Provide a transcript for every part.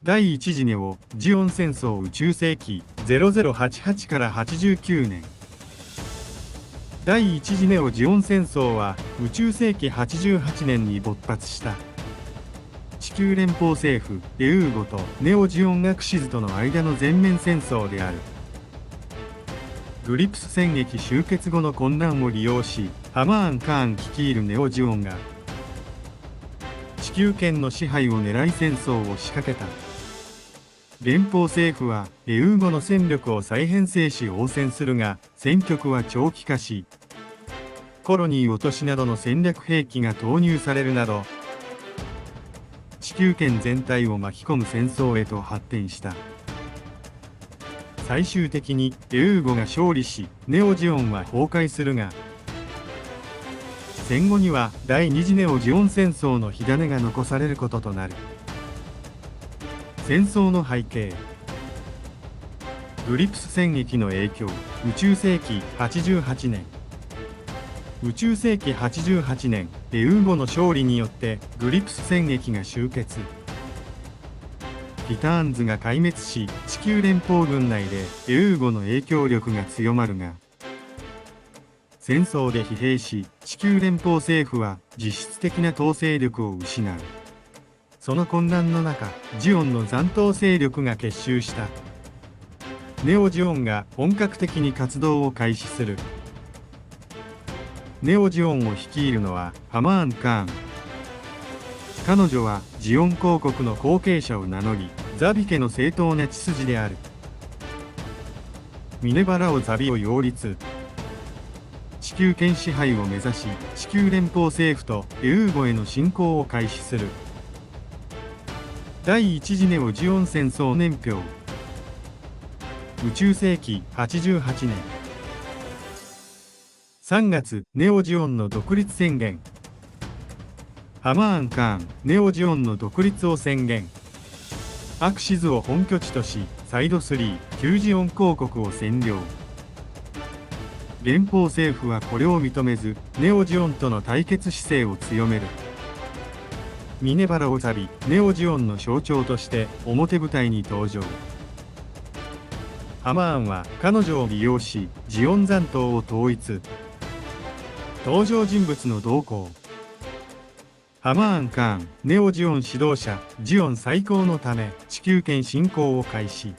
第一次ネオ・ジオン戦争宇宙世紀0088から89年。第一次ネオ・ジオン戦争は宇宙世紀88年に勃発した。地球連邦政府エウーゴとネオ・ジオン学士図との間の全面戦争である。グリプス戦役終結後の混乱を利用し、ハマーン・カーン率いるネオ・ジオンが地球圏の支配を狙い戦争を仕掛けた。連邦政府はエウーゴの戦力を再編成し応戦するが、戦局は長期化し、コロニー落としなどの戦略兵器が投入されるなど、地球圏全体を巻き込む戦争へと発展した。最終的にエウーゴが勝利し、ネオ・ジオンは崩壊するが、戦後には第二次ネオ・ジオン戦争の火種が残されることとなる。戦争の背景。グリプス戦役の影響。宇宙世紀88年。宇宙世紀88年、エウーゴの勝利によってグリプス戦役が終結。ティターンズが壊滅し、地球連邦軍内でエウーゴの影響力が強まるが、戦争で疲弊し、地球連邦政府は実質的な統制力を失う。その混乱の中、ジオンの残党勢力が結集した。ネオ・ジオンが本格的に活動を開始する。ネオ・ジオンを率いるのはハマーン・カーン。彼女はジオン公国の後継者を名乗り、ザビ家の正当な血筋である。ミネバラオ・ザビを擁立。地球圏支配を目指し、地球連邦政府とエウーゴへの侵攻を開始する。第一次ネオ・ジオン戦争年表。宇宙世紀88年3月、ネオ・ジオンの独立宣言。ハマーン・カーン、ネオ・ジオンの独立を宣言。アクシズを本拠地とし、サイド3、旧ジオン公国を占領。連邦政府はこれを認めず、ネオ・ジオンとの対決姿勢を強める。ミネバラオ・ザビ、ネオ・ジオンの象徴として表舞台に登場。ハマーンは彼女を利用し、ジオン残党を統一。登場人物の動向。ハマーン・カーン、ネオ・ジオン指導者、ジオン再興のため地球圏侵攻を開始。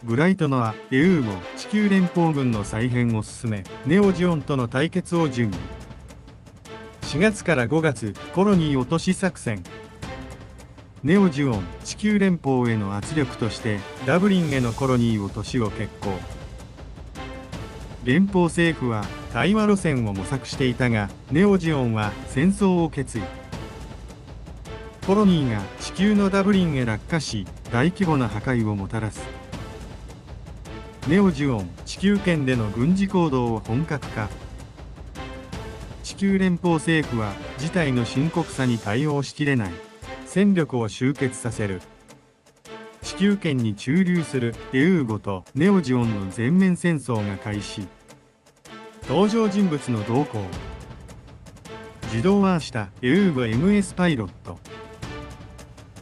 ブライトノア、エウーゴ、地球連邦軍の再編を進め、ネオ・ジオンとの対決を準備。4月から5月、コロニー落とし作戦。ネオ・ジオン、地球連邦への圧力として、ダブリンへのコロニー落としを決行。連邦政府は対話路線を模索していたが、ネオ・ジオンは戦争を決意。コロニーが地球のダブリンへ落下し、大規模な破壊をもたらす。ネオ・ジオン、地球圏での軍事行動を本格化。地球連邦政府は事態の深刻さに対応しきれない。戦力を集結させる。地球圏に駐留するエウーゴとネオ・ジオンの全面戦争が開始。登場人物の動向。自動化したエウーゴ MS パイロット。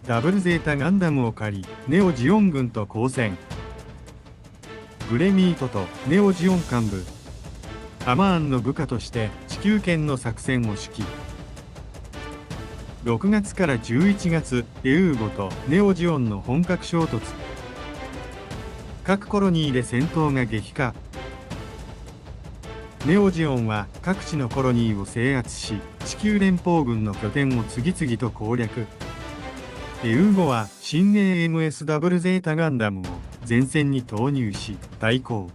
ダブルゼータガンダムを借り、ネオ・ジオン軍と交戦。グレミートとネオ・ジオン幹部。ハマーンの部下として地球圏の作戦を指揮。6月から11月、エウーゴとネオ・ジオンの本格衝突。各コロニーで戦闘が激化。ネオ・ジオンは各地のコロニーを制圧し、地球連邦軍の拠点を次々と攻略。エウーゴは新 AMS ダブルゼータガンダムを前線に投入し、対抗。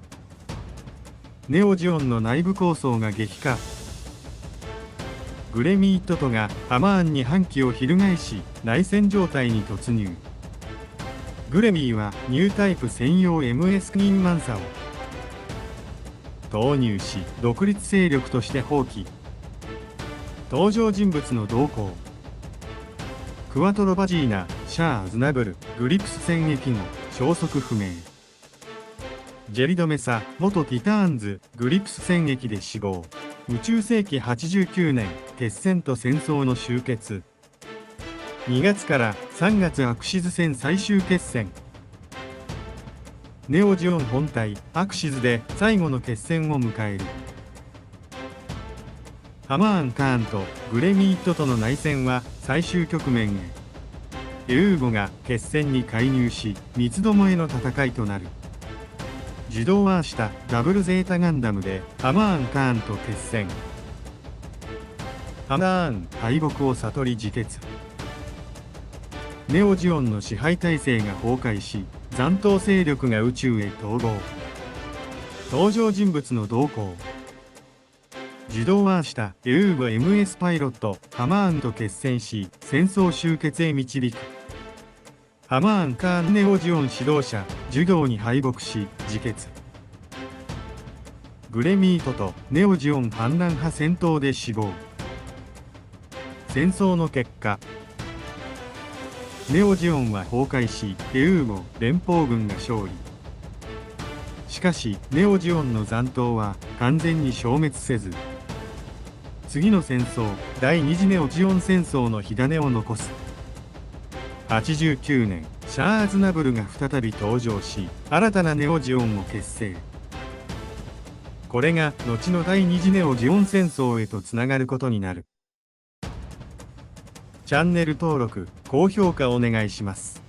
ネオ・ジオンの内部構想が激化。グレミートトがハマーンに反旗を翻し、内戦状態に突入。グレミーはニュータイプ専用 MS クイーンマンサを投入し、独立勢力として放棄。登場人物の動向。クワトロ・バジーナ、シャア・アズナブル、グリプス戦役後、消息不明。ジェリド・メサ、元ティターンズ、グリプス戦役で死亡。宇宙世紀89年、決戦と戦争の終結。2月から3月アクシズ戦最終決戦。ネオジオン本体アクシズで最後の決戦を迎える。ハマーン・カーンとグレミットとの内戦は最終局面へ。エウーゴが決戦に介入し、三つどもえの戦いとなる。自動ワーしたダブルゼータガンダムでハマーン・カーンと決戦。ハマーン敗北を悟り自決。ネオジオンの支配体制が崩壊し、残党勢力が宇宙へ統合。登場人物の動向。自動ワーしたエウーゴ MS パイロットハマーンと決戦し、戦争終結へ導く。ハマーン・カーンネオジオン指導者授業に敗北し自決。グレミートとネオジオン反乱派戦闘で死亡。戦争の結果、ネオジオンは崩壊し、エウーゴ連邦軍が勝利。しかしネオジオンの残党は完全に消滅せず、次の戦争第二次ネオジオン戦争の火種を残す。89年、シャア・アズナブルが再び登場し、新たなネオジオンを結成。これが後の第二次ネオジオン戦争へとつながることになる。チャンネル登録、高評価お願いします。